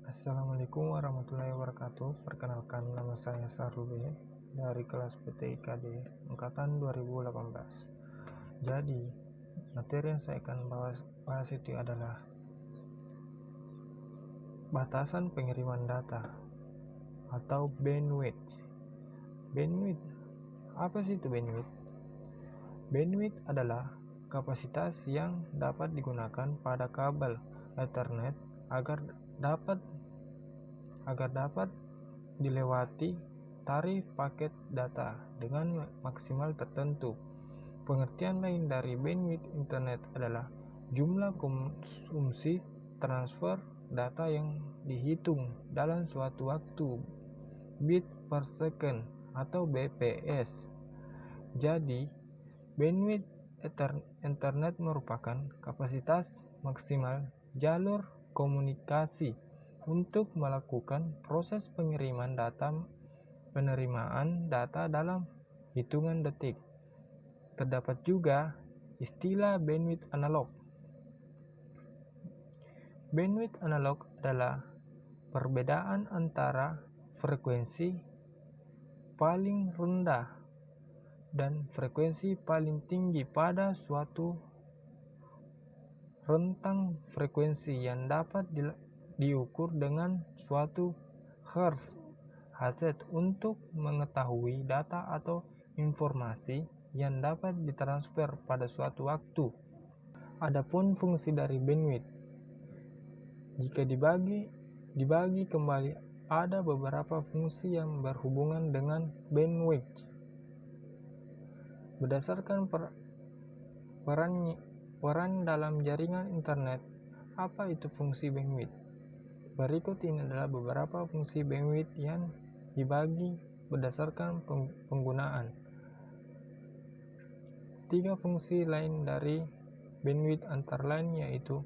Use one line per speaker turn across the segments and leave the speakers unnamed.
Assalamualaikum warahmatullahi wabarakatuh. Perkenalkan, nama saya Sarube dari kelas PTIKD angkatan 2018. Jadi, materi yang saya akan bahas itu adalah batasan pengiriman data atau bandwidth. Bandwidth, apa sih itu bandwidth? Bandwidth adalah kapasitas yang dapat digunakan pada kabel Ethernet agar dapat dilewati tarif paket data dengan maksimal tertentu. Pengertian lain dari bandwidth internet adalah jumlah konsumsi transfer data yang dihitung dalam suatu waktu, bit per second atau BPS. Jadi, bandwidth internet merupakan kapasitas maksimal jalur komunikasi untuk melakukan proses penerimaan data dalam hitungan detik. Terdapat juga istilah bandwidth analog. Bandwidth analog adalah perbedaan antara frekuensi paling rendah dan frekuensi paling tinggi pada suatu rentang frekuensi yang dapat diukur dengan suatu hertz. Hasil untuk mengetahui data atau informasi yang dapat ditransfer pada suatu waktu. Adapun fungsi dari bandwidth, jika dibagi kembali, ada beberapa fungsi yang berhubungan dengan bandwidth. Berdasarkan peran dalam jaringan internet, apa itu fungsi bandwidth? Berikut ini adalah beberapa fungsi bandwidth yang dibagi berdasarkan penggunaan. 3 fungsi lain dari bandwidth antara lain yaitu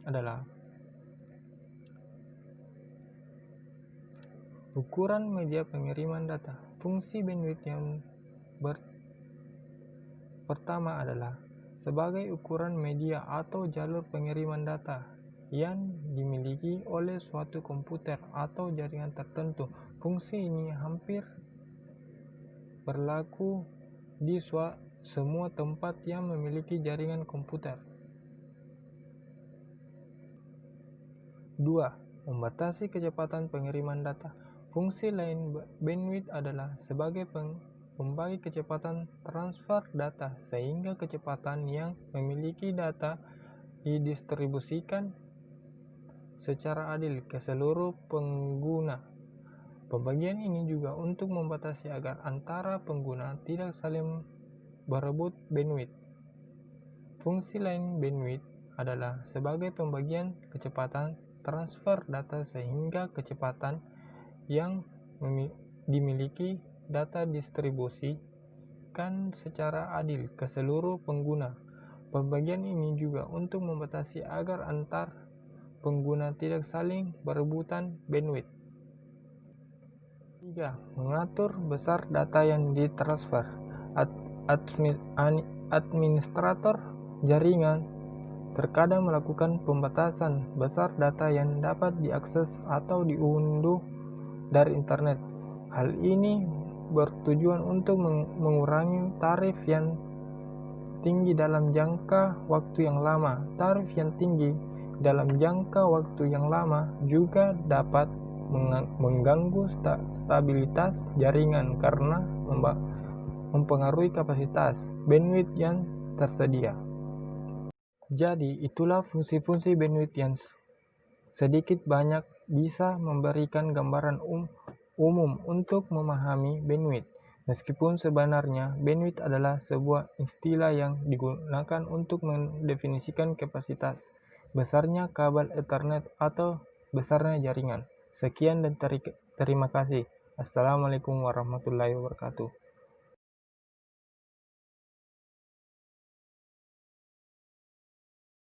adalah ukuran media pengiriman data. Fungsi bandwidth yang pertama adalah sebagai ukuran media atau jalur pengiriman data yang dimiliki oleh suatu komputer atau jaringan tertentu. Fungsi ini hampir berlaku di semua tempat yang memiliki jaringan komputer. 2. Membatasi kecepatan pengiriman data. Fungsi lain bandwidth adalah sebagai pembagi kecepatan transfer data, sehingga kecepatan yang memiliki data didistribusikan secara adil ke seluruh pengguna. Pembagian ini juga untuk membatasi agar antara pengguna tidak saling berebut bandwidth. Fungsi lain bandwidth adalah sebagai pembagian kecepatan transfer data, sehingga kecepatan yang dimiliki data distribusikan secara adil ke seluruh pengguna. Pembagian ini juga untuk membatasi agar antar pengguna tidak saling berebutan bandwidth. 3. Mengatur besar data yang ditransfer. Administrator jaringan terkadang melakukan pembatasan besar data yang dapat diakses atau diunduh dari internet. Hal ini bertujuan untuk mengurangi tarif yang tinggi dalam jangka waktu yang lama. Tarif yang tinggi dalam jangka waktu yang lama juga dapat mengganggu stabilitas jaringan karena mempengaruhi kapasitas bandwidth yang tersedia. Jadi, itulah fungsi-fungsi bandwidth yang sedikit banyak bisa memberikan gambaran umum untuk memahami bandwidth. Meskipun sebenarnya bandwidth adalah sebuah istilah yang digunakan untuk mendefinisikan kapasitas, besarnya kabel Ethernet atau besarnya jaringan. Sekian dan terima kasih. Assalamualaikum warahmatullahi wabarakatuh.